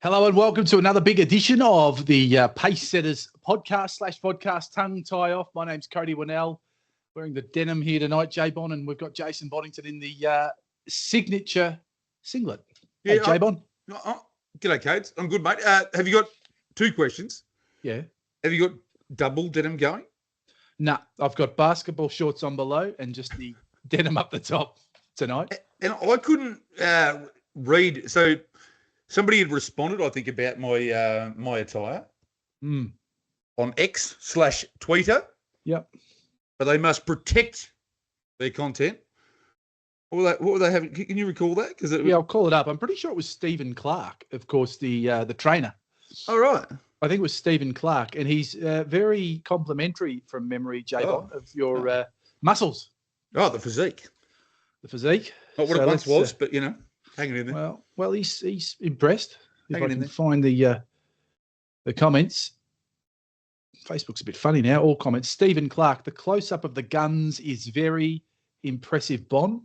Hello and welcome to another big edition of the Pace Setters podcast tongue tie off. My name's Cody Winnell, wearing the denim here tonight, J-Bon, and we've got Jason Boddington in the signature singlet. Yeah, hey, J-Bon. G'day, Codes. I'm good, mate. Have you got two questions? Yeah. Have you got double denim going? Nah, I've got basketball shorts on below and just the denim up the top tonight. And I couldn't read. So somebody had responded, I think, about my my attire on X/Twitter. Yep. But they must protect their content. What were they having? Can you recall that? Yeah, I'll call it up. I'm pretty sure it was Stephen Clark, of course, the trainer. Oh, right. I think it was Stephen Clark, and he's very complimentary from memory, J-Bon, of your muscles. Oh, the physique. The physique. Not what it once was, but, you know, hanging in there. Well, he's impressed. If I can there. find the comments. Facebook's a bit funny now, all comments. Stephen Clark, the close-up of the guns is very impressive, Bon.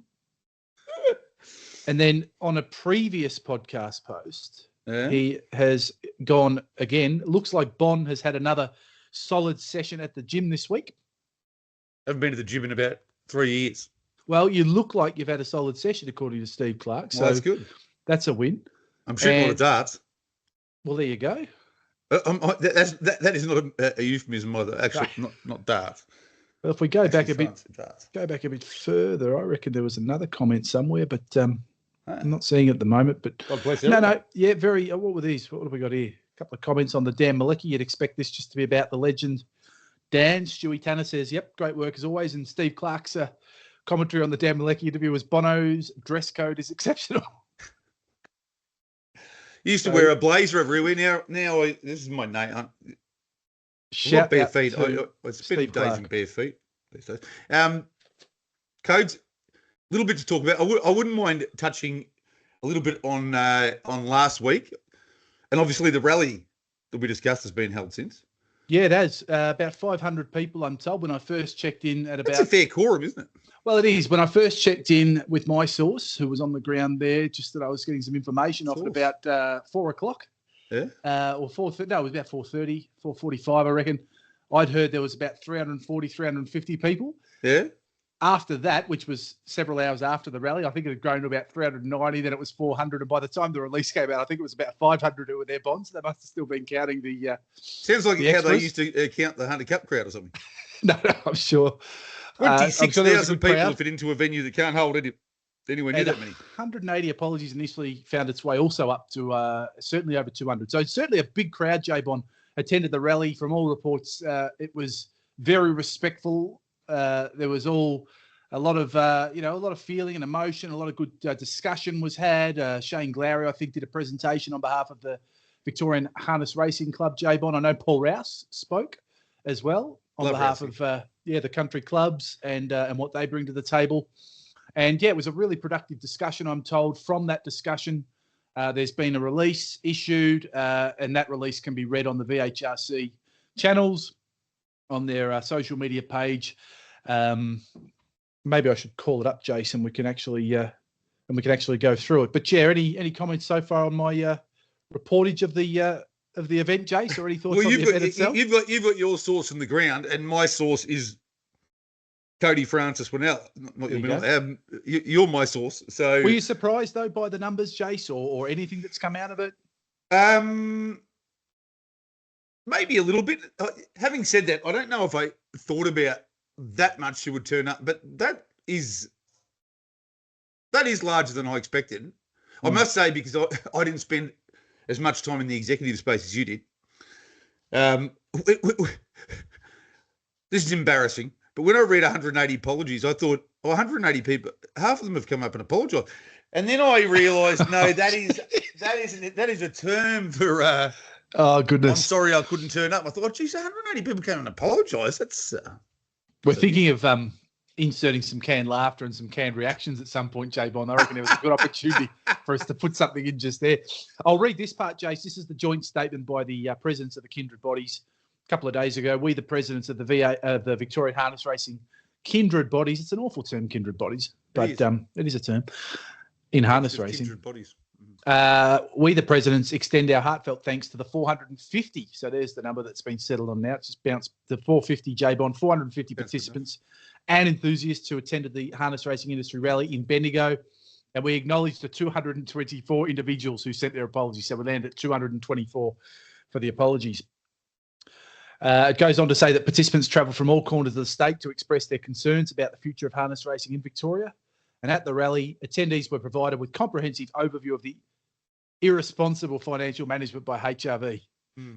And then on a previous podcast post, he has gone again. Looks like Bon has had another solid session at the gym this week. Haven't been to the gym in about 3 years. Well, you look like you've had a solid session, according to Steve Clark. So that's good. That's a win. I'm shooting a lot of darts. Well, there you go. That is not a euphemism either. Actually, not darts. Well, if we go back a bit further, I reckon there was another comment somewhere, but I'm not seeing it at the moment. But yeah, very. What were these? What have we got here? A couple of comments on the Dan Malecki. You'd expect this just to be about the legend. Dan Stewie Tanner says, "Yep, great work as always." And Steve Clark's commentary on the Dan Malecki interview was Bono's dress code is exceptional. Used to wear a blazer everywhere. Now this is my name. Shout bare feet. I spend days in bare feet these days. Codes, a little bit to talk about. I wouldn't mind touching a little bit on last week, and obviously the rally that we discussed has been held since. Yeah, it has. About 500 people, I'm told. When I first checked in at about... That's a fair quorum, isn't it? Well, it is. When I first checked in with my source, who was on the ground there, just that I was getting some information off at about 4 o'clock. Yeah. Or 4:30. No, it was about 4:30, 4:45, I reckon. I'd heard there was about 340, 350 people. Yeah. After that, which was several hours after the rally, I think it had grown to about 390, then it was 400. And by the time the release came out, I think it was about 500 who were there, Bonds. They must have still been counting the Sounds like how they used to count the Hunter Cup crowd or something. No, I'm sure. 26,000 people fit into a venue that can't hold anywhere near that many. 180 apologies initially found its way also up to certainly over 200. So certainly a big crowd, J-Bon, attended the rally. From all reports, it was very respectful. There was a lot of feeling and emotion. A lot of good discussion was had. Shane Glowry, I think, did a presentation on behalf of the Victorian Harness Racing Club. J-Bon, I know Paul Rouse spoke as well on behalf of the country clubs and what they bring to the table. And yeah, it was a really productive discussion, I'm told. From that discussion, there's been a release issued, and that release can be read on the VHRC channels, on their social media page. Maybe I should call it up, Jason. We can actually go through it. But yeah, any comments so far on my reportage of the event, Jace, or any thoughts on the event itself? You've got your source on the ground, and my source is Cody Francis Winnell. You're my source. So were you surprised though by the numbers, Jace, or anything that's come out of it? Maybe a little bit. Having said that, I don't know if I thought about that much who would turn up, but that is larger than I expected. I must say, because I didn't spend as much time in the executive space as you did. This is embarrassing, but when I read 180 apologies, I thought, 180 people, half of them have come up and apologised. And then I realised, no, that is a term for... oh, goodness. I'm sorry I couldn't turn up. I thought, geez, 180 people came and apologise. That's... We're thinking of inserting some canned laughter and some canned reactions at some point, J-Bon. I reckon it was a good opportunity for us to put something in just there. I'll read this part, Jace. This is the joint statement by the presidents of the kindred bodies a couple of days ago. We, the presidents of the Victorian Harness Racing kindred bodies. It's an awful term, kindred bodies, but it is a term in harness racing. Kindred bodies. We, the presidents, extend our heartfelt thanks to the 450. So there's the number that's been settled on now. It's just bounced to 450 J-Bond, 450 participants and enthusiasts who attended the Harness Racing Industry Rally in Bendigo. And we acknowledge the 224 individuals who sent their apologies. So we land at 224 for the apologies. It goes on to say that participants travel from all corners of the state to express their concerns about the future of harness racing in Victoria. And at the rally, attendees were provided with comprehensive overview of the irresponsible financial management by HRV,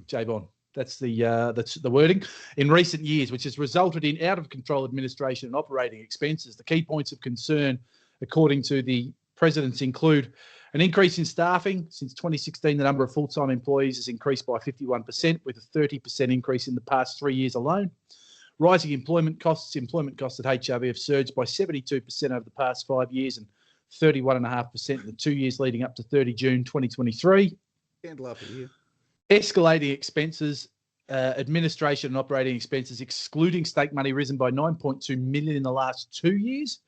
J-Bond. That's the wording. In recent years, which has resulted in out-of-control administration and operating expenses. The key points of concern, according to the presidents, include an increase in staffing. Since 2016, the number of full-time employees has increased by 51%, with a 30% increase in the past 3 years alone. Rising employment costs. Employment costs at HRV have surged by 72% over the past 5 years and 31.5% in the 2 years leading up to 30 June 2023. Candle up here. Escalating expenses, administration and operating expenses, excluding stake money, risen by 9.2 million in the last 2 years,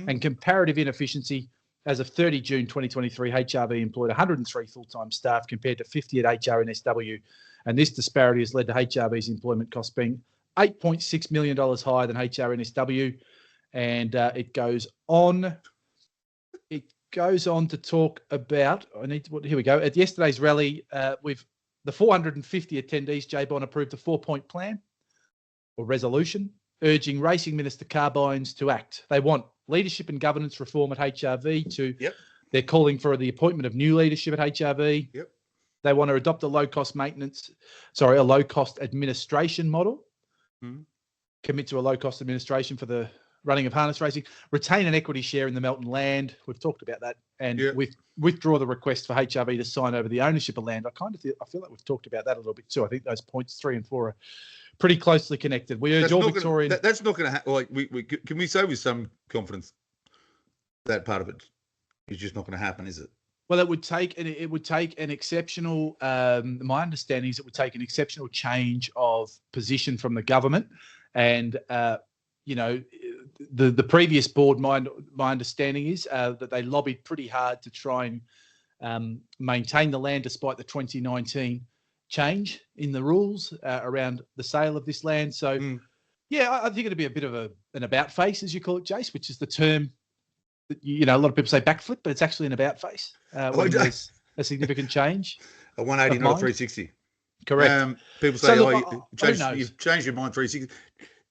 and comparative inefficiency. As of 30 June 2023, HRV employed 103 full-time staff compared to 50 at HRNSW, and this disparity has led to HRV's employment costs being $8.6 million higher than HRNSW, and it goes on. It goes on to talk about. Here we go. At yesterday's rally, with the 450 attendees, J-Bond approved a 4-point plan or resolution urging Racing Minister Carbines to act. They want leadership and governance reform at HRV. They're calling for the appointment of new leadership at HRV. They want to adopt a low-cost administration model. Commit to a low-cost administration for the running of harness racing. Retain an equity share in the Melton land. We've talked about that. And withdraw the request for HRV to sign over the ownership of land. I feel like we've talked about that a little bit too. I think those points 3 and 4 are pretty closely connected. We urge all Victorian. That's not going to happen. Like can we say with some confidence that part of it is just not going to happen, is it? Well, it would take an exceptional. My understanding is it would take an exceptional change of position from the government, and the previous board. My understanding is that they lobbied pretty hard to try and maintain the land despite the 2019 change in the rules around the sale of this land. So, I think it'd be a bit of an about face, as you call it, Jace, which is the term that, a lot of people say backflip, but it's actually an about face when there's a significant change. A 180, not a 360. Correct. People say, you've changed your mind 360.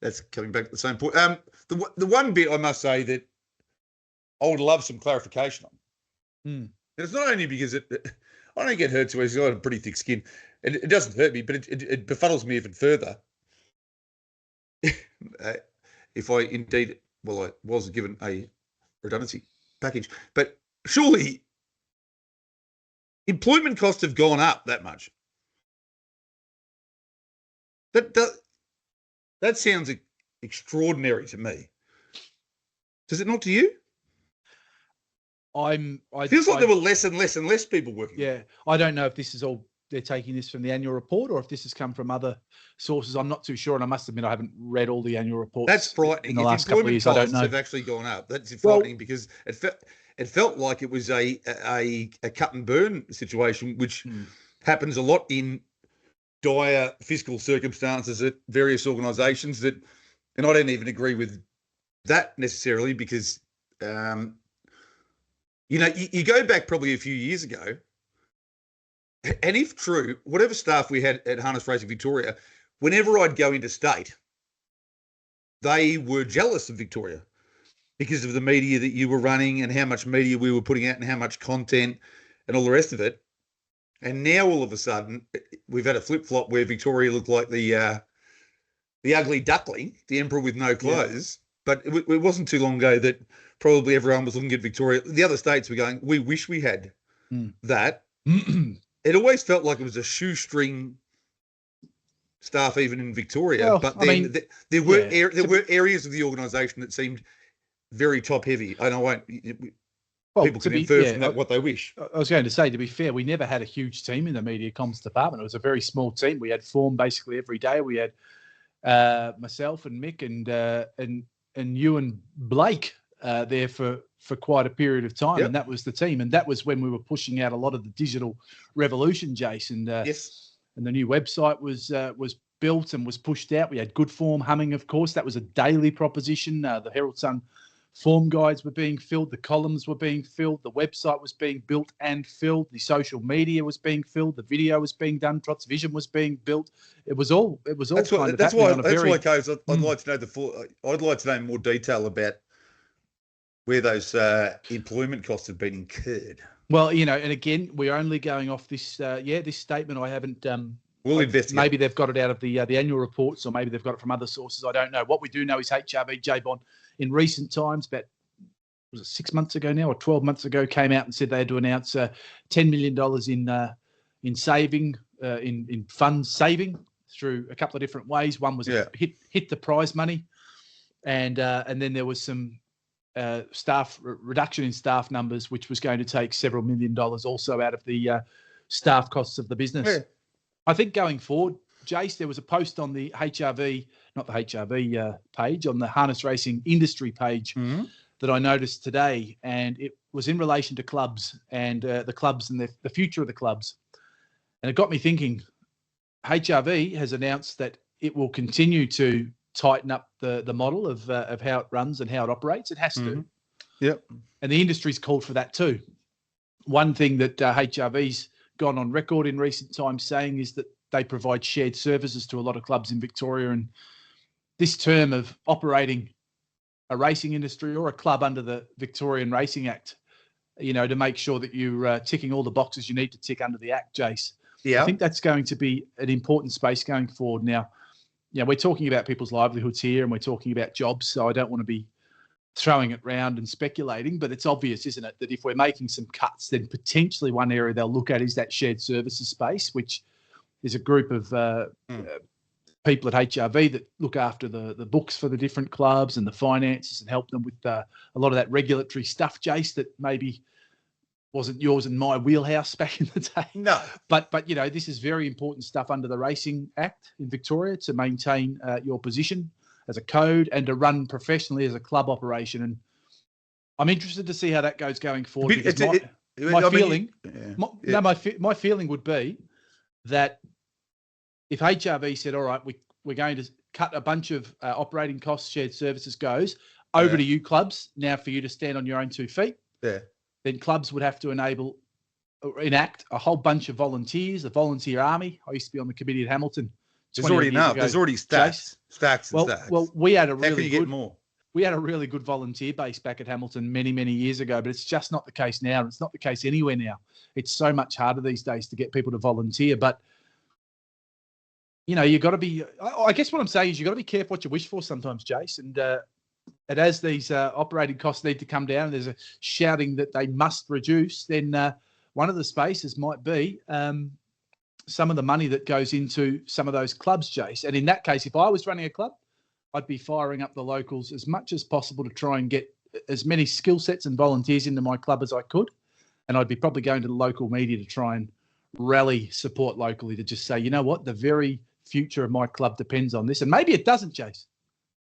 That's coming back to the same point. The one bit I must say that I would love some clarification on. And it's not only because I don't get hurt too easy. I've got a pretty thick skin. It doesn't hurt me, but it befuddles me even further. If I indeed, I was given a redundancy package, but surely employment costs have gone up that much. That sounds extraordinary to me. Does it not to you? Feels like there were less and less and less people working. Yeah, I don't know if this is all they're taking this from the annual report or if this has come from other sources. I'm not too sure, and I must admit I haven't read all the annual reports. That's frightening. In the last couple of years, I don't know. Have actually gone up. That's frightening because it felt like it was a cut and burn situation, which happens a lot in dire fiscal circumstances at various organisations. And I don't even agree with that necessarily because you go back probably a few years ago. And if true, whatever staff we had at Harness Racing Victoria, whenever I'd go into state, they were jealous of Victoria because of the media that you were running and how much media we were putting out and how much content and all the rest of it. And now all of a sudden, we've had a flip-flop where Victoria looked like the ugly duckling, the emperor with no clothes. Yeah. But it wasn't too long ago that probably everyone was looking at Victoria. The other states were going, we wish we had that. It always felt like it was a shoestring staff, even in Victoria. Well, but then there were areas of the organisation that seemed very top heavy. And I won't. People can infer from that what they wish. I was going to say, to be fair, we never had a huge team in the media comms department. It was a very small team. We had form basically every day. We had myself and Mick and you and Blake there for quite a period of time, Yep. and that was the team. And that was when we were pushing out a lot of the digital revolution, Jason. Yes. And the new website was built and was pushed out. We had good form humming, of course. That was a daily proposition. The Herald Sun form guides were being filled. The columns were being filled. The website was being built and filled. The social media was being filled. The video was being done. Trot's Vision was being built. It was all. That's why, Coach, I'd like to know I'd like to know more detail about where those employment costs have been incurred. Well, and again, we're only going off this. This statement. I haven't. We'll investigate. Maybe they've got it out of the annual reports, or maybe they've got it from other sources. I don't know. What we do know is HRV J-Bond in recent times, about was it 6 months ago now or 12 months ago, came out and said they had to announce $10 million in saving, in funds saving through a couple of different ways. One was hit the prize money, and then there was some staff reduction in staff numbers, which was going to take several $1 million also out of the staff costs of the business. Yeah. I think going forward, Jace, there was a post on the HRV, not the HRV page, on the harness racing industry page that I noticed today, and it was in relation to clubs and the clubs and the future of the clubs. And it got me thinking, HRV has announced that it will continue to tighten up the model of how it runs and how it operates. It has to. Yep. And the industry's called for that too. One thing that HRV's gone on record in recent times saying is that they provide shared services to a lot of clubs in Victoria. And this term of operating a racing industry or a club under the Victorian Racing Act, to make sure that you're ticking all the boxes you need to tick under the Act, Jace. Yeah. I think that's going to be an important space going forward. Now, we're talking about people's livelihoods here and we're talking about jobs, so I don't want to be throwing it round and speculating, but it's obvious, isn't it, that if we're making some cuts, then potentially one area they'll look at is that shared services space, which is a group of people at HRV that look after the books for the different clubs and the finances and help them with a lot of that regulatory stuff, Jace, that maybe wasn't yours and my wheelhouse back in the day. No. But this is very important stuff under the Racing Act in Victoria to maintain your position as a code and to run professionally as a club operation. And I'm interested to see how that goes going forward. My feeling would be that if HRV said, all right, we're going to cut a bunch of operating costs, shared services goes over to you clubs now for you to stand on your own 2 feet. Yeah. Then clubs would have to enact a whole bunch of volunteers, the volunteer army. I used to be on the committee at Hamilton. There's already enough. There's already stacks and stacks. Well, we had a How can you get more? We had a really good volunteer base back at Hamilton many, many years ago, but it's just not the case now. And it's not the case anywhere now. It's so much harder these days to get people to volunteer. But, you've got to be, I guess what I'm saying is you've got to be careful what you wish for sometimes, Jace. And as these operating costs need to come down, and there's a shouting that they must reduce, then one of the spaces might be some of the money that goes into some of those clubs, Jace. And in that case, if I was running a club, I'd be firing up the locals as much as possible to try and get as many skill sets and volunteers into my club as I could. And I'd be probably going to the local media to try and rally support locally to just say, you know what, the very future of my club depends on this. And maybe it doesn't, Jace.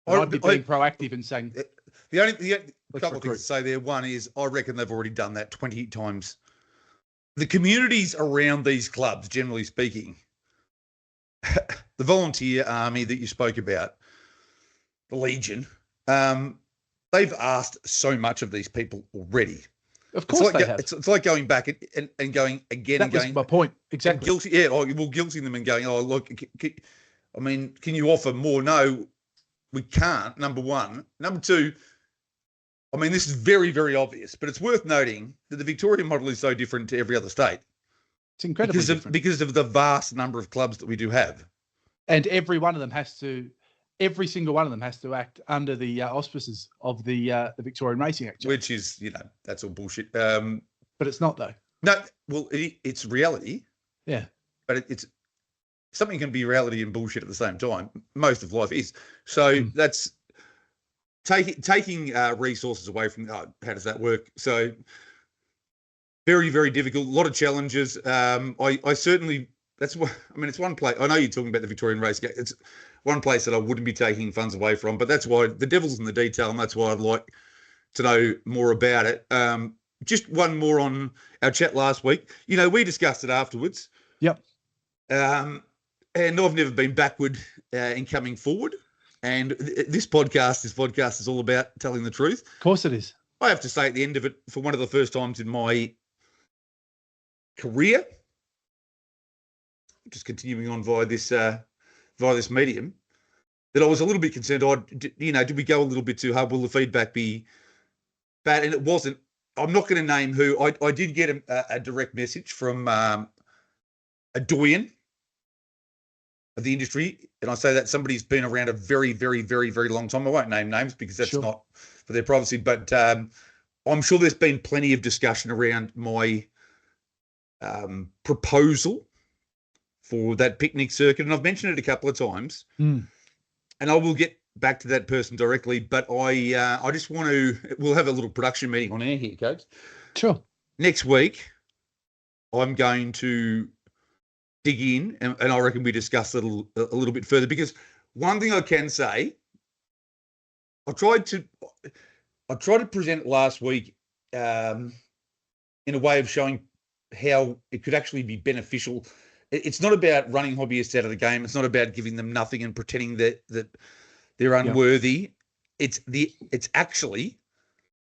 I'd be being proactive and saying... The only couple of things to say there. One is I reckon they've already done that 20 times. The communities around these clubs, generally speaking, the volunteer army that you spoke about, the Legion, they've asked so much of these people already. Of course they have. It's like going back and going again and going. That was my point. Exactly. Guilting them and going, oh, look, can you offer more? No, we can't, number one. Number two, this is very, very obvious, but it's worth noting that the Victorian model is so different to every other state. It's incredibly different. Because of the vast number of clubs that we do have. And every single one of them has to act under the auspices of the Victorian Racing Act. Which is, that's all bullshit. But it's not, though. No, well, it's reality. Yeah. But it's something can be reality and bullshit at the same time. Most of life is. So that's taking resources away from, how does that work? So very, very difficult. A lot of challenges. I certainly, it's one place. I know you're talking about the Victorian Racing Act. It's one place that I wouldn't be taking funds away from, but that's why the devil's in the detail, and that's why I'd like to know more about it. Just one more on our chat last week. We discussed it afterwards. Yep. And I've never been backward in coming forward. And this podcast is all about telling the truth. Of course it is. I have to say at the end of it, for one of the first times in my career, just continuing on via this medium, that I was a little bit concerned. Did we go a little bit too hard? Will the feedback be bad? And it wasn't. I'm not going to name who. I did get a direct message from a doyen of the industry, and I say that somebody's been around a very, very, very, very long time. I won't name names because that's not for their privacy, but I'm sure there's been plenty of discussion around my proposal for that picnic circuit, and I've mentioned it a couple of times, and I will get back to that person directly, but I just want to, we'll have a little production meeting on air here, Coach. Sure. Next week, I'm going to dig in, and I reckon we discuss it a little bit further, because one thing I can say, I tried to present it last week in a way of showing how it could actually be beneficial. It's not about running hobbyists out of the game. It's not about giving them nothing and pretending that they're unworthy. Yep. It's actually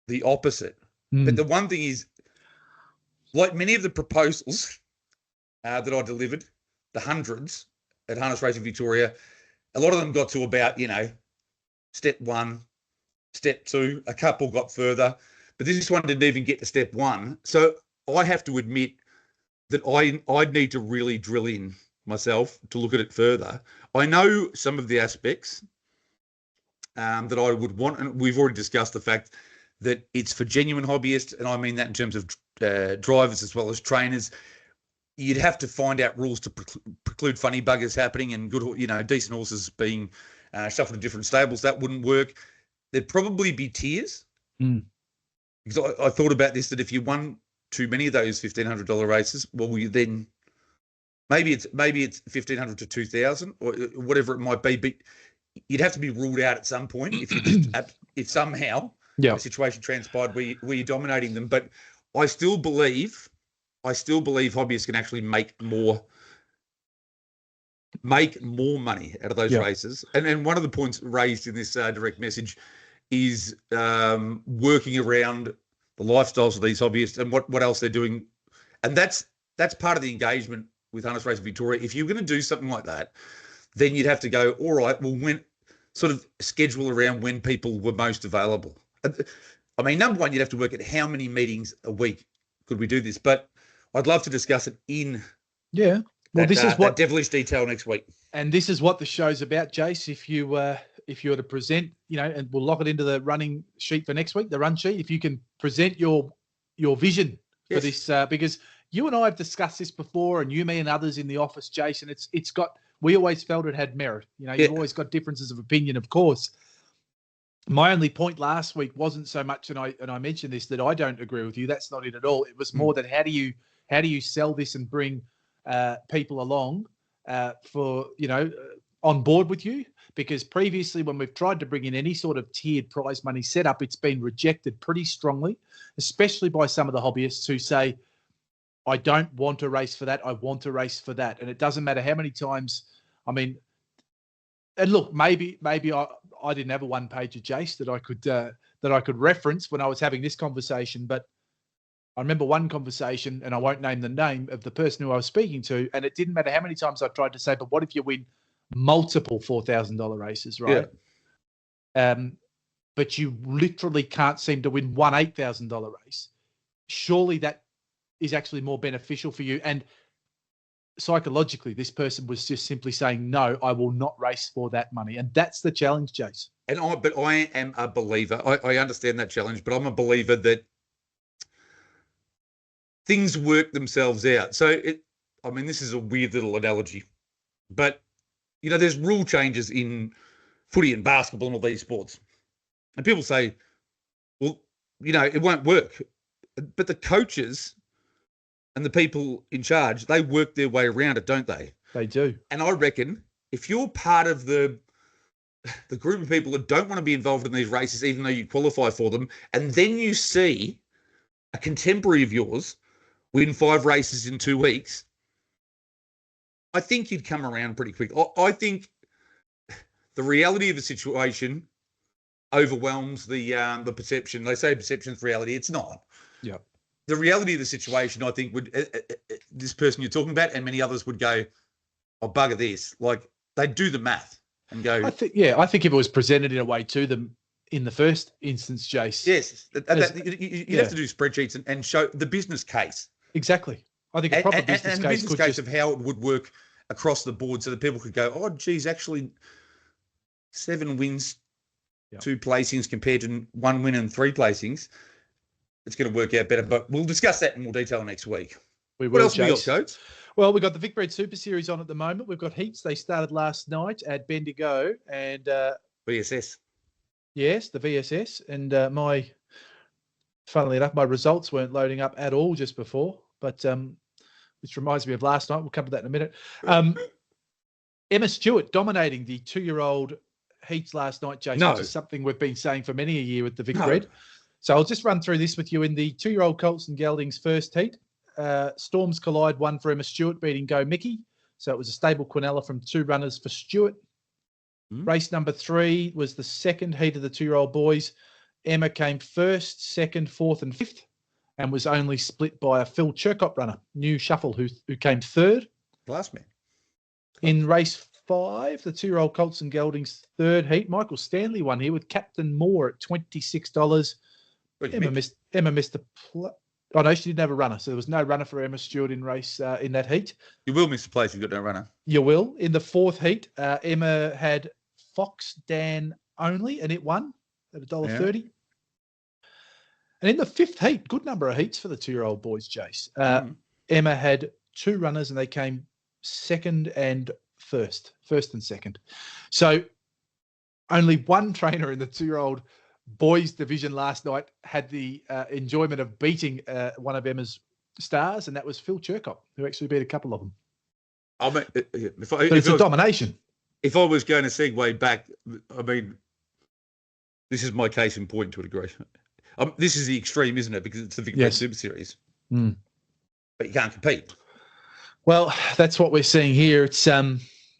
the opposite. But the one thing is, like many of the proposals that I delivered, the hundreds at Harness Racing Victoria, a lot of them got to about, step 1, step 2, a couple got further, but this one didn't even get to step 1. So I have to admit that I'd need to really drill in myself to look at it further. I know some of the aspects that I would want, and we've already discussed the fact that it's for genuine hobbyists, and I mean that in terms of drivers as well as trainers. You'd have to find out rules to preclude funny buggers happening and good, decent horses being shuffled to different stables. That wouldn't work. There'd probably be tiers. Because I thought about this, that if you won too many of those $1,500 races, well, you then maybe it's $1,500 to $2,000 or whatever it might be, but you'd have to be ruled out at some point if you just if somehow a situation transpired where you're dominating them. But I still believe hobbyists can actually make more money out of those races. And one of the points raised in this direct message is working around the lifestyles of these hobbyists and what else they're doing. And that's part of the engagement with Harness Racing Victoria. If you're going to do something like that, then you'd have to go, all right, well, when sort of schedule around when people were most available. I mean, number one, you'd have to work at how many meetings a week could we do this, but I'd love to discuss it in this is what devilish detail next week. And this is what the show's about, Jace. If you were to present, and we'll lock it into the running sheet for next week, the run sheet. If you can present your vision for this, because you and I have discussed this before, and you, me, and others in the office, Jason. It's got. We always felt it had merit. You've always got differences of opinion, of course. My only point last week wasn't so much, and I mentioned this, that I don't agree with you. That's not it at all. It was more that how do you sell this and bring people along for on board with you? Because previously, when we've tried to bring in any sort of tiered prize money setup, it's been rejected pretty strongly, especially by some of the hobbyists who say, I don't want to race for that. I want to race for that. And it doesn't matter how many times. I mean, and look, maybe I didn't have a one-pager, Jace, that I could reference when I was having this conversation. But I remember one conversation, and I won't name the name of the person who I was speaking to, and it didn't matter how many times I tried to say, but what if you win multiple $4,000 races, right? But you literally can't seem to win one $8,000 race. Surely that is actually more beneficial for you. And psychologically, this person was just simply saying, no, I will not race for that money. And that's the challenge, Jace. But I am a believer. I understand that challenge, but I'm a believer that things work themselves out. So this is a weird little analogy, but there's rule changes in footy and basketball and all these sports. And people say, well, it won't work. But the coaches and the people in charge, they work their way around it, don't they? They do. And I reckon if you're part of the the group of people that don't want to be involved in these races, even though you qualify for them, and then you see a contemporary of yours win 5 races in 2 weeks, I think you'd come around pretty quick. I think the reality of the situation overwhelms the perception. They say perception's reality. It's not. Yeah. The reality of the situation, I think, would this person you're talking about and many others would go, "Oh, bugger this!" Like they'd do the math and go. I think if it was presented in a way to them in the first instance, Jace. Yes, you'd have to do spreadsheets and show the business case. Exactly. I think a proper business and case, business case of how it would work across the board, so that people could go, "Oh, geez, actually, 7 wins, 2 placings compared to 1 win and 3 placings." It's going to work out better, but we'll discuss that in more detail next week. What else we got, Coach? Well, we've got the Vicbred Super Series on at the moment. We've got heats. They started last night at Bendigo and VSS. Yes, the VSS. And funnily enough, my results weren't loading up at all just before, but which reminds me of last night. We'll come to that in a minute. Emma Stewart dominating the 2-year-old heats last night, Jason, which is something we've been saying for many a year with the Vicbred. So I'll just run through this with you. In the 2-year-old colts and geldings first heat, Storms Collide won for Emma Stewart, beating Go Mickey. So it was a stable Quinella from 2 runners for Stewart. Race number 3 was the second heat of the 2-year-old boys. Emma came first, second, fourth, and fifth, and was only split by a Phil Churcott runner, New Shuffle, who came third. Last man. In race 5, the 2-year-old colts and geldings third heat, Michael Stanley won here with Captain Moore at $26. Emma missed the oh no, she didn't have a runner, so there was no runner for Emma Stewart in race in that heat. You will miss the place if you've got no runner. You will. In the 4th heat, Emma had Fox Dan only, and it won at $1.30. And in the 5th heat, good number of heats for the 2-year-old boys, Jace. Emma had 2 runners, and they came second and first and second. So only one trainer in the 2-year-old boys division last night had the enjoyment of beating one of Emma's stars, and that was Phil Churcott, who actually beat a couple of them. I mean, it's a domination. If I was going to segue back, I mean, this is my case in point to a degree. This is the extreme, isn't it? Because it's the Vicbred Super Series. But you can't compete. Well, that's what we're seeing here. It's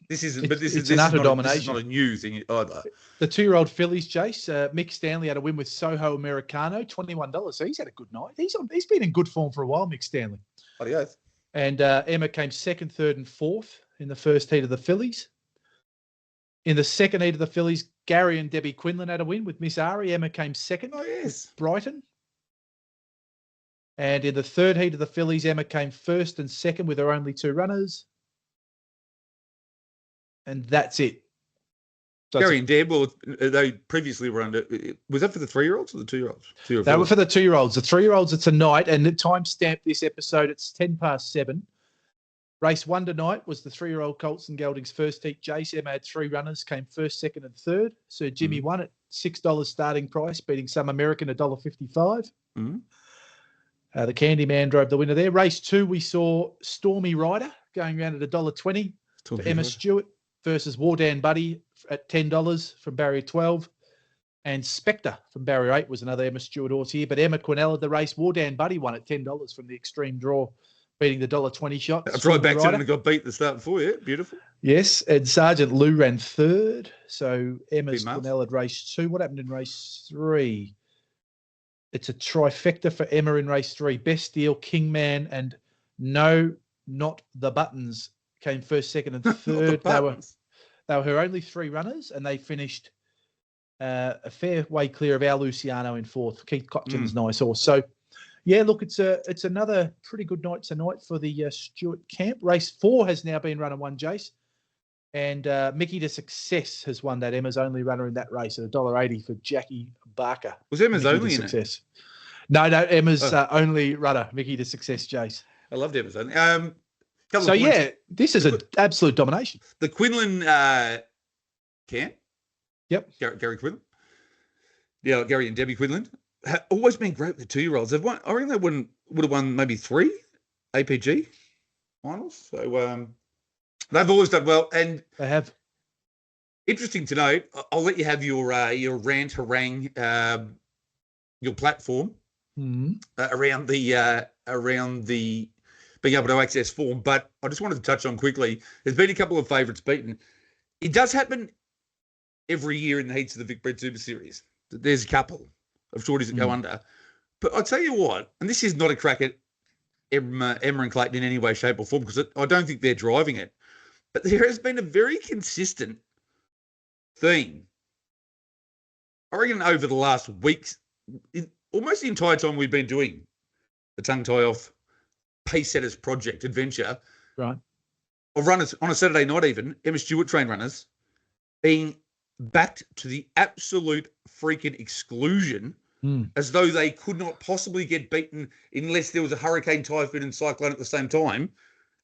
This is an utter domination. This is not a new thing either. The 2-year-old fillies, Jace. Mick Stanley had a win with Soho Americano, $21. So he's had a good night. He's been in good form for a while, Mick Stanley. Adios. And Emma came second, third, and fourth in the first heat of the fillies. In the second heat of the fillies, Gary and Debbie Quinlan had a win with Miss Ari. Emma came second. Oh, yes. Brighton. And in the third heat of the fillies, Emma came first and second with her only 2 runners. And that's it. So Gary and Deb, well, they previously were under. Was that for the 3-year-olds or the 2-year-olds? They were for the 2-year-olds. The 3-year-olds are tonight, and the time stamp this episode, it's 7:10. Race 1 tonight was the 3-year-old colts and geldings first heat. Jace, Emma had 3 runners, came first, second, and third. Sir Jimmy won at $6 starting price, beating Some American $1.55. The Candyman drove the winner there. Race 2, we saw Stormy Rider going around at $1.20 for Emma Stewart versus Wardan Buddy at $10 from barrier 12. And Spectre from barrier 8 was another Emma Stewart horse here. But Emma Quinella, the race, Wardan Buddy won at $10 from the extreme draw, beating the $1.20 shot. That's right back to it and got beat the start before, yeah. Beautiful. Yes, and Sergeant Lou ran third. So Emma's Quinella had race 2. What happened in race 3? It's a trifecta for Emma in race 3. Best Deal, Kingman, and No, Not the Buttons came first, second, and third. They were her only 3 runners, and they finished a fair way clear of Our Luciano in 4th. Keith Cotton's nice horse. So, yeah, look, it's another pretty good night tonight for the Stewart camp. Race 4 has now been run and won, Jace. And Mickey to Success has won that. Emma's only runner in that race at $1.80 for Jackie Barker. Was Emma's Mickey only in Success? No, Emma's only runner, Mickey to Success, Jace. I loved Emma's only. So, yeah, this is an absolute domination. The Quinlan camp. Yep. Gary Quinlan. Yeah, Gary and Debbie Quinlan. Always been great with the 2-year-olds. They've won. I reckon they would have won maybe 3 APG finals. So they've always done well. And they have. interesting to note. I'll let you have your rant harangue, your platform around the being able to access form. But I just wanted to touch on quickly. There's been a couple of favourites beaten. It does happen every year in the heats of the Vicbred Super Series. There's a couple of shorties that go under. But I'll tell you what, and this is not a crack at Emma and Clayton in any way, shape, or form, because I don't think they're driving it. But there has been a very consistent theme, I reckon, over the last weeks, almost the entire time we've been doing the tongue tie off pace setters project adventure, right? Of runners on a Saturday night, even Emma Stewart train runners being backed to the absolute freaking exclusion, as though they could not possibly get beaten unless there was a hurricane, typhoon, and cyclone at the same time,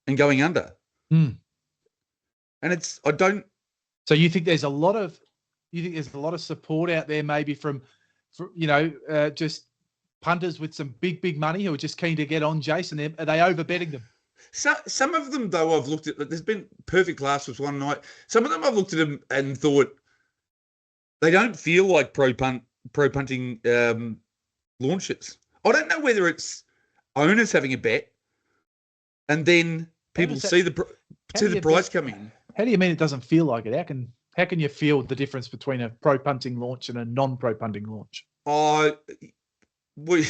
and going under. And I don't. So you think there's a lot of support out there, maybe from just punters with some big money who are just keen to get on, Jason? Are they overbetting them? Some of them, though, I've looked at. There's been Perfect Class was one night. Some of them I've looked at them and thought they don't feel like pro punting launches. I don't know whether it's owners having a bet and then people see the price come in. How do you mean it doesn't feel like it? How can you feel the difference between a pro punting launch and a non-pro punting launch? We're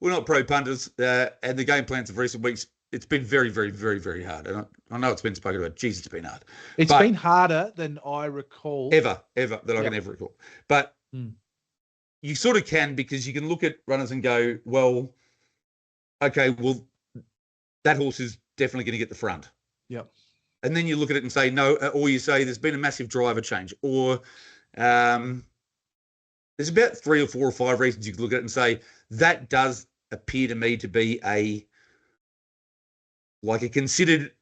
not pro punters, and the game plans of recent weeks, it's been very, very, very, very hard. And I know it's been spoken about. Jeez, it's been hard. It's been harder than I recall. Ever that I can ever recall. But you sort of can, because you can look at runners and go, well, okay, well, that horse is definitely going to get the front. Yep. And then you look at it and say, no, or you say there's been a massive driver change, or there's about 3 or 4 or 5 reasons you could look at it and say, that does appear to me to be a considered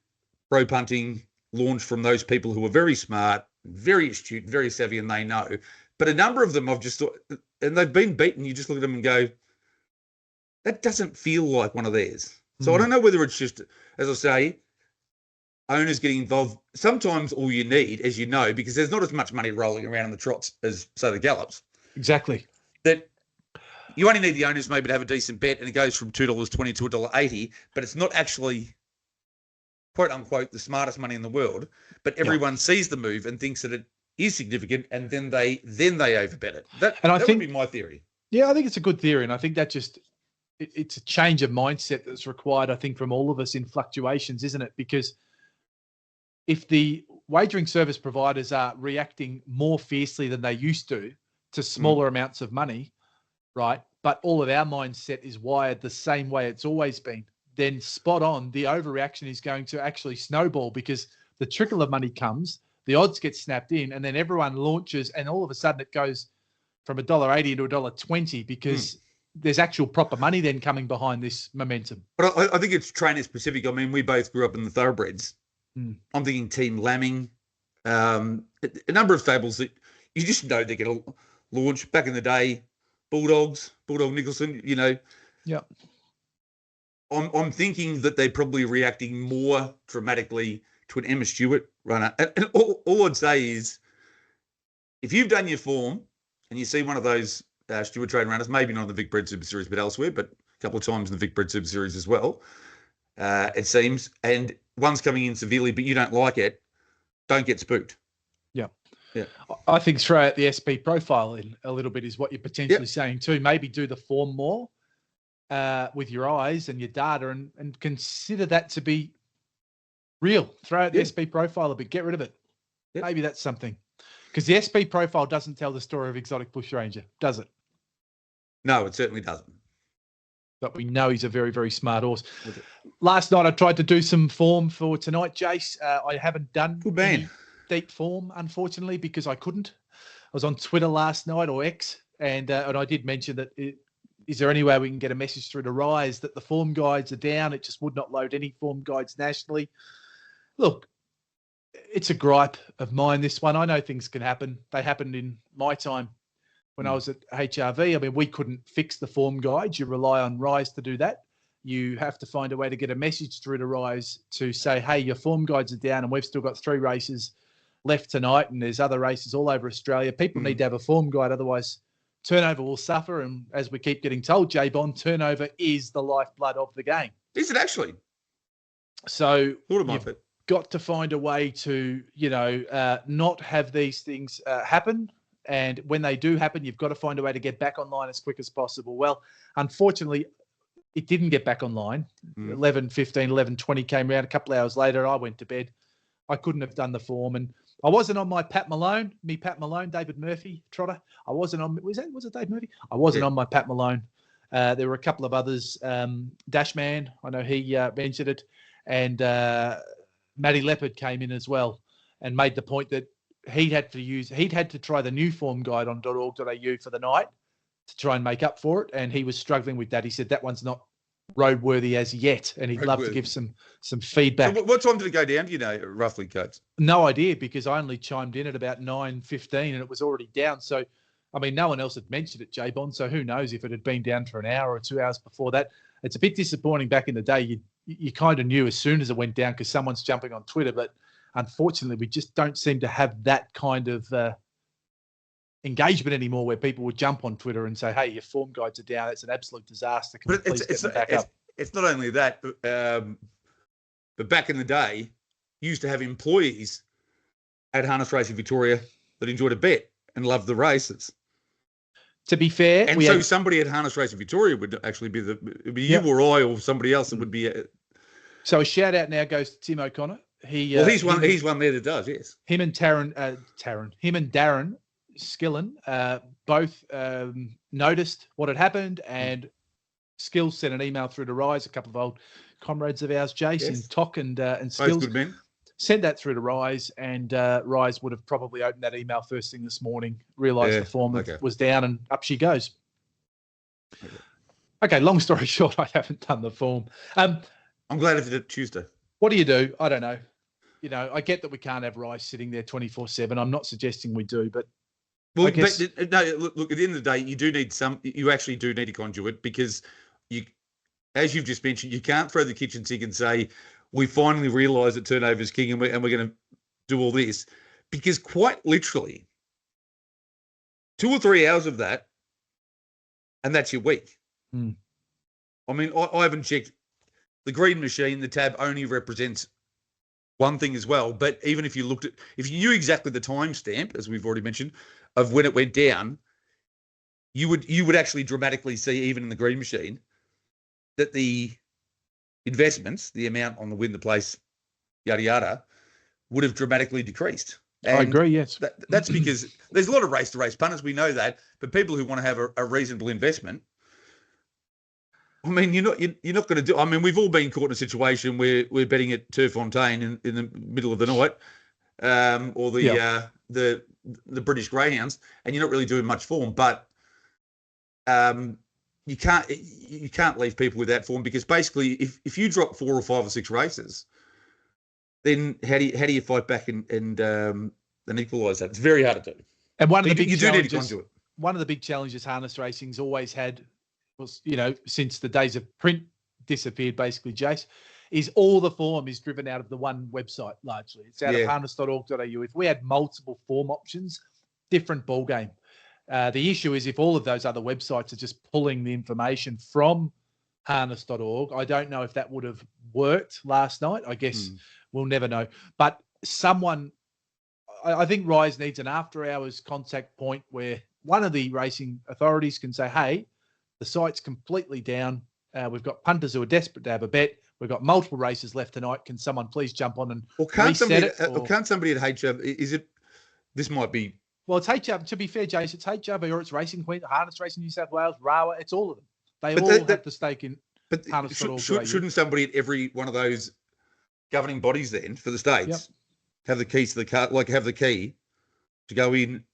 pro punting launch from those people who are very smart, very astute, very savvy, and they know. But a number of them I've just thought, and they've been beaten, you just look at them and go, that doesn't feel like one of theirs. So I don't know whether it's just, as I say, owners getting involved. Sometimes all you need, as you know, because there's not as much money rolling around in the trots as, say, the gallops. Exactly. That you only need the owners maybe to have a decent bet, and it goes from $2.20 to $1.80, but it's not actually, quote unquote, the smartest money in the world. But everyone sees the move and thinks that it is significant, and then they overbet it. That would be my theory. Yeah, I think it's a good theory, and I think that just it's a change of mindset that's required, I think, from all of us in fluctuations, isn't it? Because if the wagering service providers are reacting more fiercely than they used to smaller amounts of money, right? But all of our mindset is wired the same way it's always been, then spot on, the overreaction is going to actually snowball, because the trickle of money comes, the odds get snapped in, and then everyone launches, and all of a sudden it goes from $1.80 to $1.20 because there's actual proper money then coming behind this momentum. But I think it's trainer specific. I mean, we both grew up in the thoroughbreds. I'm thinking Team Lambing, a number of stables that you just know they're going to launch. Back in the day, Bulldog Nicholson, Yeah. I'm thinking that they're probably reacting more dramatically to an Emma Stewart runner. And all I'd say is, if you've done your form and you see one of those Stewart train runners, maybe not in the Vicbred Super Series, but elsewhere, but a couple of times in the Vicbred Super Series as well, it seems, and one's coming in severely, but you don't like it, don't get spooked. Yeah. I think throw out the SP profile in a little bit is what you're potentially saying too. Maybe do the form more with your eyes and your data, and consider that to be real. Throw out the SP profile a bit, get rid of it. Maybe that's something. Because the SP profile doesn't tell the story of Exotic Bushranger, does it? No, it certainly doesn't. But we know he's a very, very smart horse. Last night I tried to do some form for tonight, Jace. I haven't done any deep form, unfortunately, because I couldn't. I was on Twitter last night, or X, and I did mention that is there any way we can get a message through to Rise that the form guides are down? It just would not load any form guides nationally. Look, it's a gripe of mine, this one. I know things can happen. They happened in my time when I was at HRV. I mean, we couldn't fix the form guides. You rely on Rise to do that. You have to find a way to get a message through to Rise to say, hey, your form guides are down and we've still got 3 races left tonight, and there's other races all over Australia. People need to have a form guide, otherwise turnover will suffer. And as we keep getting told, J-Bond, turnover is the lifeblood of the game. Is it actually? So you've got to find a way to, not have these things happen. And when they do happen, you've got to find a way to get back online as quick as possible. Well, unfortunately, it didn't get back online. 11:15, 11:20 came around. A couple of hours later, I went to bed. I couldn't have done the form. And I wasn't on my Pat Malone, David Murphy trotter. I wasn't on, was it Dave Murphy? I wasn't on my Pat Malone. There were a couple of others. Dashman, I know he mentioned it. And Matty Leopard came in as well and made the point that he'd had to try the new form guide on .org.au for the night to try and make up for it. And he was struggling with that. He said that one's not roadworthy as yet, and he'd love to give some feedback. So what time did it go down? Do you know, roughly, Coates? No idea, because I only chimed in at about 9:15 and it was already down. So, I mean, no one else had mentioned it, J-Bond. So who knows if it had been down for an hour or 2 hours before that. It's a bit disappointing. Back in the day, you kind of knew as soon as it went down because someone's jumping on Twitter. But unfortunately, we just don't seem to have that kind of engagement anymore, where people would jump on Twitter and say, "Hey, your form guides are down. It's an absolute disaster. Can you please get them back up?" It's not only that, but back in the day, you used to have employees at Harness Racing Victoria that enjoyed a bet and loved the races. To be fair, and somebody at Harness Racing Victoria would actually be you or I or somebody else that would be. So a shout out now goes to Tim O'Connor. He's one there that does, yes. Him and Darren Skillen both noticed what had happened, and Skills sent an email through to Rise, a couple of old comrades of ours, Jason, yes. Tock and Skills. Both good men. Sent that through to Rise, and Rise would have probably opened that email first thing this morning, realised the form was down, and up she goes. Okay, long story short, I haven't done the form. I'm glad it's Tuesday. What do? I don't know. I get that we can't have Rise sitting there 24/7. I'm not suggesting we do, but look, at the end of the day, you actually do need a conduit, because as you've just mentioned, you can't throw the kitchen sink and say, we finally realise that turnover is king and we're going to do all this, because quite literally 2 or 3 hours of that, and that's your week. I mean, I haven't checked. The green machine, the tab only represents one thing as well. But even if you knew exactly the timestamp, as we've already mentioned, of when it went down, you would actually dramatically see, even in the green machine, that the investments, the amount on the win, the place, yada yada, would have dramatically decreased. And I agree. Yes, that's because there's a lot of race-to-race punters. We know that, but people who want to have a reasonable investment, I mean, you're not going to do. I mean, we've all been caught in a situation where we're betting at Turfontaine in the middle of the night, or the British Greyhounds, and you're not really doing much form. But you can't leave people with that form, because basically, if you drop 4 or 5 or 6 races, then how do you fight back and equalise that? It's very hard to do. And one of the big challenges Harness Racing's always had was, since the days of print disappeared, basically, Jace, is all the form is driven out of the one website largely. It's out of harness.org.au. If we had multiple form options, different ballgame. The issue is if all of those other websites are just pulling the information from harness.org, I don't know if that would have worked last night. I guess we'll never know. But I think Rise needs an after-hours contact point where one of the racing authorities can say, hey, the site's completely down. We've got punters who are desperate to have a bet. We've got multiple races left tonight. Can someone please jump on and reset it? Or can't somebody at HRV, this might be... Well, it's HRV. To be fair, Jace, it's HRV or it's Racing Queen, Harness Racing New South Wales, RAWA. It's all of them. They all have the stake in Harness.org. Shouldn't somebody at every one of those governing bodies then for the states have the keys to the car, like have the key to go in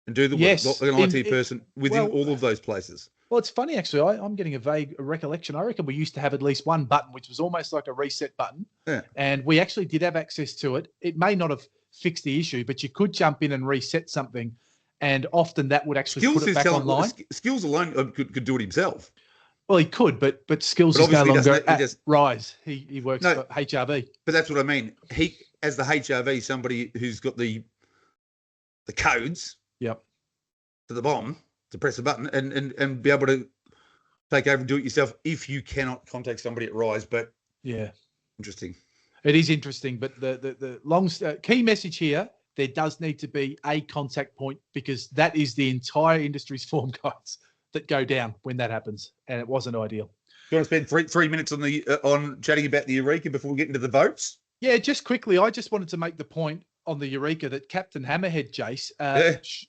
and do the work, like an IT person within all of those places? Well, it's funny, actually. I'm getting a vague recollection. I reckon we used to have at least one button, which was almost like a reset button. Yeah. And we actually did have access to it. It may not have fixed the issue, but you could jump in and reset something. And often that would actually put it back online. Skills alone could do it himself. Well, he could, but Skills is no longer at Rise. He works for HRV. But that's what I mean. He, as the HRV, somebody who's got the the codes Yep. to the bomb to press a button and be able to take over and do it yourself if you cannot contact somebody at Rise. But yeah, interesting. It is interesting, but the long key message here, there does need to be a contact point, because that is the entire industry's form guides that go down when that happens, and it wasn't ideal. Do you want to spend three minutes on the on chatting about the Eureka before we get into the votes? Yeah, just quickly, I just wanted to make the point on the Eureka that Captain Hammerhead, Jace,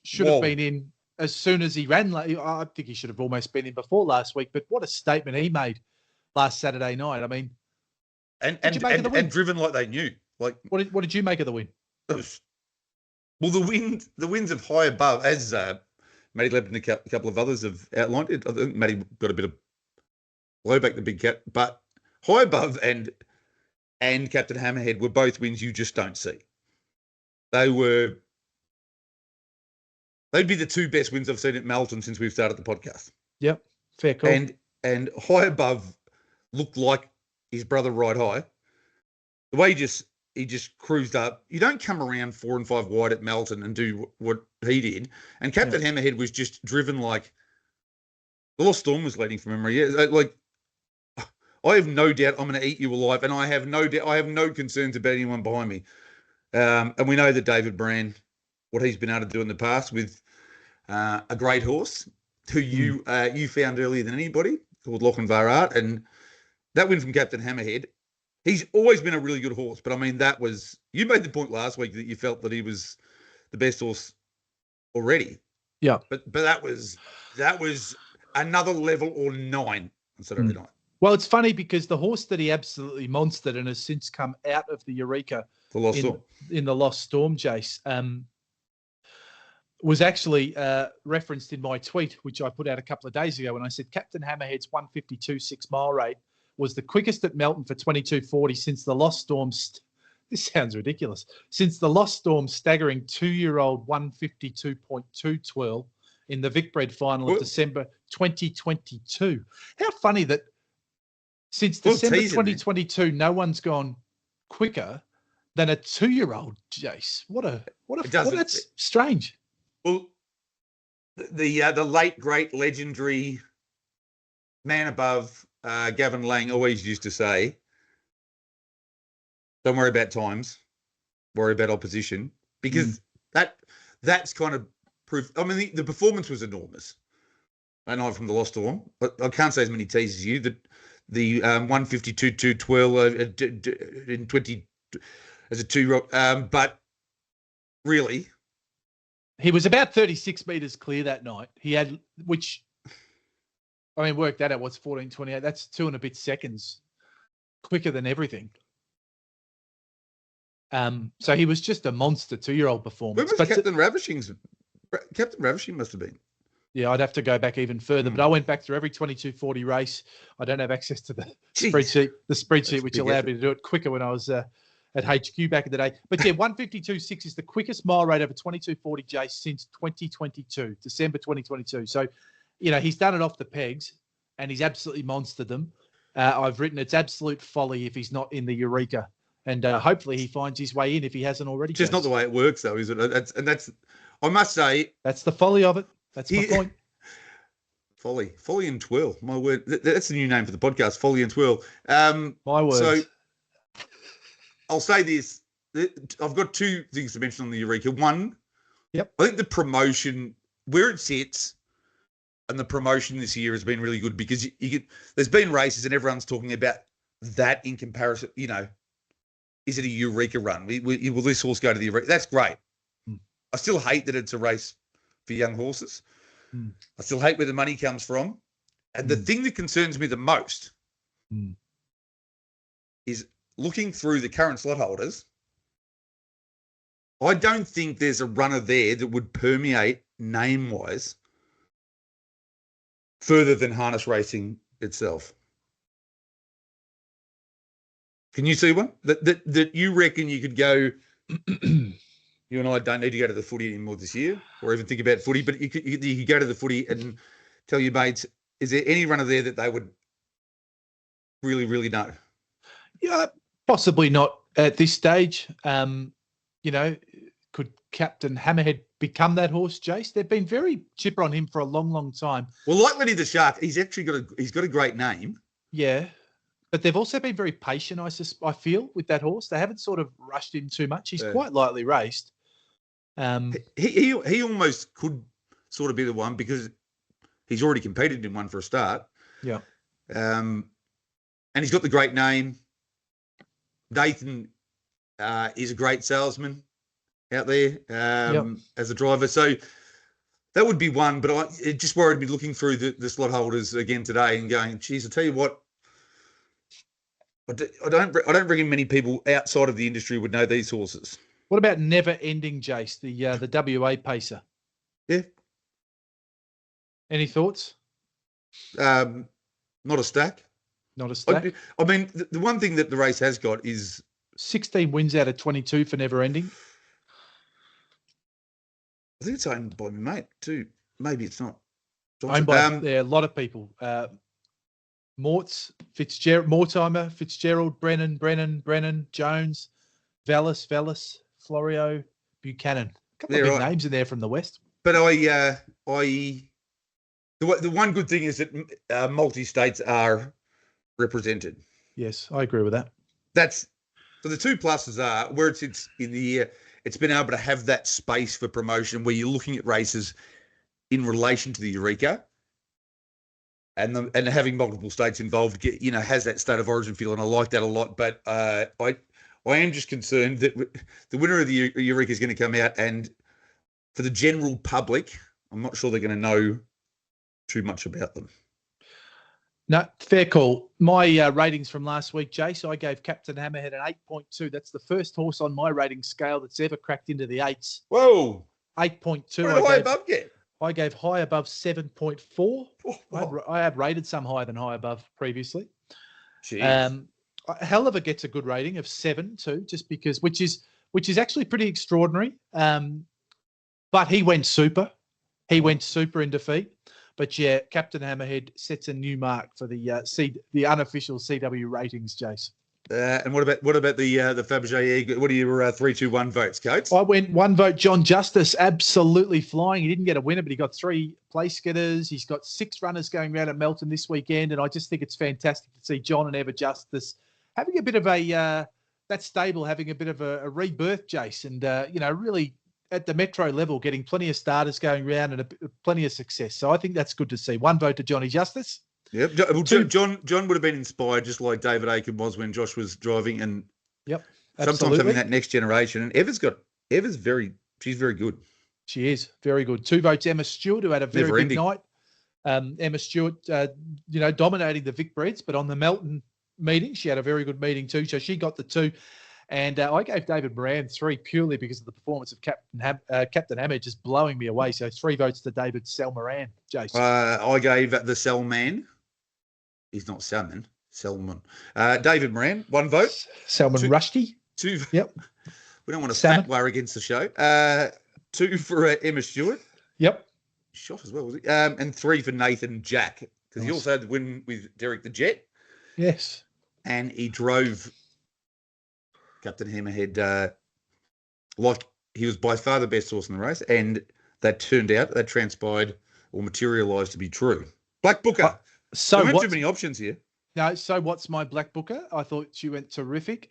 should have been in as soon as he ran. I think he should have almost been in before last week, but what a statement he made last Saturday night. I mean, and driven like they knew. Like, what did you make of the win? Well, the wins of High Above, as Matty Leb and a couple of others have outlined it. I think Matty got a bit of blow back the big cat, but High Above and Captain Hammerhead were both wins you just don't see. They'd be the two best wins I've seen at Melton since we've started the podcast. Yep, fair call. And High Above looked like his brother Ride High. The way he just cruised up. You don't come around 4 and 5 wide at Melton and do what he did. And Captain Hammerhead was just driven like the Lost Storm was leading from memory. Yeah, like I have no doubt I'm going to eat you alive, and I have no doubt, I have no concerns about anyone behind me. And we know that David Brand, what he's been able to do in the past with a great horse who you found earlier than anybody, called Lachlan Varart, and that win from Captain Hammerhead. He's always been a really good horse, but I mean, you made the point last week that you felt that he was the best horse already. Yeah. But that was another level or 9 on Saturday night. Well, it's funny because the horse that he absolutely monstered and has since come out of the Eureka in the Lost Storm, Jace, was actually referenced in my tweet, which I put out a couple of days ago when I said Captain Hammerhead's 152 6-mile rate was the quickest at Melton for 22.40 since the Lost Storm. This sounds ridiculous. Since the Lost Storm staggering 2-year-old 152.2 twirl in the Vicbred final of December 2022. How funny that since December 2022, no one's gone quicker than a 2-year-old, Jace. That's strange. Well, the late great legendary man above Gavin Lang always used to say, "Don't worry about times, worry about opposition," because that's kind of proof. I mean, the performance was enormous. I know from the Lost Storm, but I can't say as many T's as you. The 152 twirl in 20 as a 2-year-old, but really, he was about 36 meters clear that night. He had, which, I mean, work that out. What's 14:28? That's 2 and a bit seconds quicker than everything. So he was just a monster 2-year-old performance. Where was Captain Ravishing's? Captain Ravishing must have been. Yeah, I'd have to go back even further, but I went back through every 22.40 race. I don't have access to the spreadsheet, which allowed me to do it quicker when I was at HQ back in the day. But yeah, 152.6 is the quickest mile rate over 22.40 Jace since 2022, December 2022. So, he's done it off the pegs, and he's absolutely monstered them. I've written it's absolute folly if he's not in the Eureka, and hopefully he finds his way in if he hasn't already. Just not the way it works, though, is it? That's I must say, that's the folly of it. That's my point. Folly and twirl. My word. That's the new name for the podcast. Folly and twirl. My word. So I'll say this. I've got 2 things to mention on the Eureka. One, I think the promotion, where it sits, and the promotion this year has been really good because there's been races and everyone's talking about that in comparison. Is it a Eureka run? Will this horse go to the Eureka? That's great. I still hate that it's a race for young horses. I still hate where the money comes from. And the thing that concerns me the most is looking through the current slot holders. I don't think there's a runner there that would permeate name-wise further than harness racing itself. Can you see one that you reckon you could go? You and I don't need to go to the footy anymore this year, or even think about footy. But you could go to the footy and tell your mates: is there any runner there that they would really, really know? Yeah, possibly not at this stage. Could Captain Hammerhead become that horse, Jace. They've been very chipper on him for a long, long time. Well, like Lenny the Shark, he's actually got a great name. Yeah. But they've also been very patient, I feel, with that horse. They haven't sort of rushed in too much. He's quite lightly raced. He almost could sort of be the one because he's already competed in one for a start. Yeah. And he's got the great name. Nathan is a great salesman out there as a driver. So that would be one. But it just worried me looking through the slot holders again today and going, geez, I tell you what, I don't reckon many people outside of the industry would know these horses. What about Never Ending Jace, the WA pacer? Yeah. Any thoughts? Not a stack. Not a stack. I mean, the one thing that the race has got is 16 wins out of 22 for Never Ending. I think it's owned by my mate too. Maybe it's not. Owned by a lot of people. Mortz, Fitzgerald, Mortimer, Fitzgerald, Brennan, Jones, Velas, Florio, Buchanan. A couple of big names in there from the West. But the one good thing is that multi-states are represented. Yes, I agree with that. So the two pluses are where it's in the year, it's been able to have that space for promotion where you're looking at races in relation to the Eureka. And having multiple states involved, has that state of origin feel, and I like that a lot. But I am just concerned that the winner of the Eureka is going to come out, and for the general public, I'm not sure they're going to know too much about them. No, fair call. My ratings from last week, Jace, I gave Captain Hammerhead an 8.2. That's the first horse on my rating scale that's ever cracked into the 8s. Whoa. 8.2. What did high above get? I gave high above 7.4. I had rated some higher than high above previously. Jeez. Hell of a gets a good rating of 7 too, just because, which is actually pretty extraordinary. But he went super. He went super in defeat. But yeah, Captain Hammerhead sets a new mark for the unofficial CW ratings, Jace. And what about the Fabergé? What are your 3-2-1 votes, Coates? I went 1 vote. John Justice, absolutely flying. He didn't get a winner, but he got 3 place getters. He's got 6 runners going around at Melton this weekend, and I just think it's fantastic to see John and Ever Justice having a bit of that stable having a bit of a rebirth, Jace, and really at the metro level, getting plenty of starters going around and plenty of success. So I think that's good to see. 1 vote to Johnny Justice. Yep. Well, John would have been inspired just like David Aiken was when Josh was driving, and sometimes having that next generation. And she's very good. She is very good. 2 votes, Emma Stewart, who had a very big night. Emma Stewart, dominating the Vicbreds, but on the Melton meeting, she had a very good meeting too. So she got the 2. And I gave David Moran 3 purely because of the performance of Captain Hammer just blowing me away. So 3 votes to David Moran, Jason. I gave the Selman. He's not Salmon. Selman. David Moran, 1 vote. Salman Rushdie. 2. Yep. We don't want to stackler against the show. 2 for Emma Stewart. Yep. Shot as well, was he? And 3 for Nathan Jack, because he also had the win with Derek the Jet. Yes. And he drove Captain Hammerhead like he was by far the best horse in the race, and that transpired or materialised to be true. Black Booker. So there weren't too many options here. No, so what's my Black Booker? I thought she went terrific.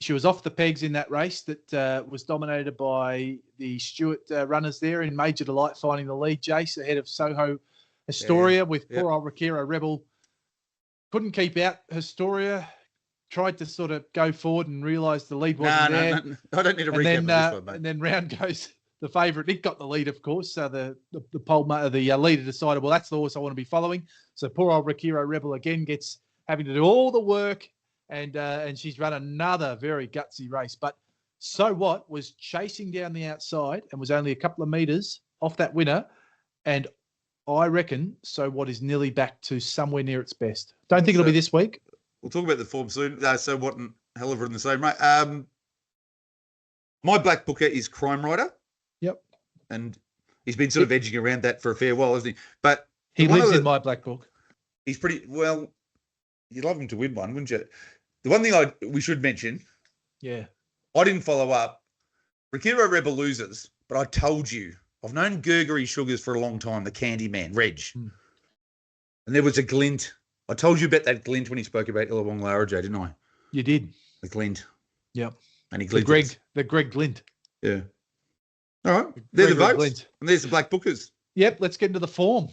She was off the pegs in that race that was dominated by the Stewart runners there in Major Delight finding the lead, Jace, ahead of Soho Historia with poor old Rakira Rebel. Couldn't keep out Historia. Tried to sort of go forward and realised the lead wasn't there. No, I don't need to recap this one, mate. And then round goes the favourite. Nick got the lead, of course. So the leader decided, well, that's the horse I want to be following. So poor old Rakira Rebel again gets having to do all the work, and she's run another very gutsy race. But So What was chasing down the outside and was only a couple of metres off that winner, and I reckon So What is nearly back to somewhere near its best. Don't think it'll be this week. We'll talk about the form soon. So What and Helliver in the same right. My Black Booker is Crime Rider. Yep. And he's been sort of edging around that for a fair while, hasn't he? But he lives in my Black Book. He's pretty well. You'd love him to win one, wouldn't you? The one thing we should mention. Yeah. I didn't follow up, Rakiro Rebel loses, but I told you, I've known Gurgery Sugars for a long time, the candy man, Reg. And there was a glint. I told you about that glint when he spoke about Illawong Lara, Jay, didn't I? You did. The glint. Yep. And he glinted. The Greg Glint. Yeah. All right. They're the votes. Glint. And there's the Black Bookers. Yep. Let's get into the form.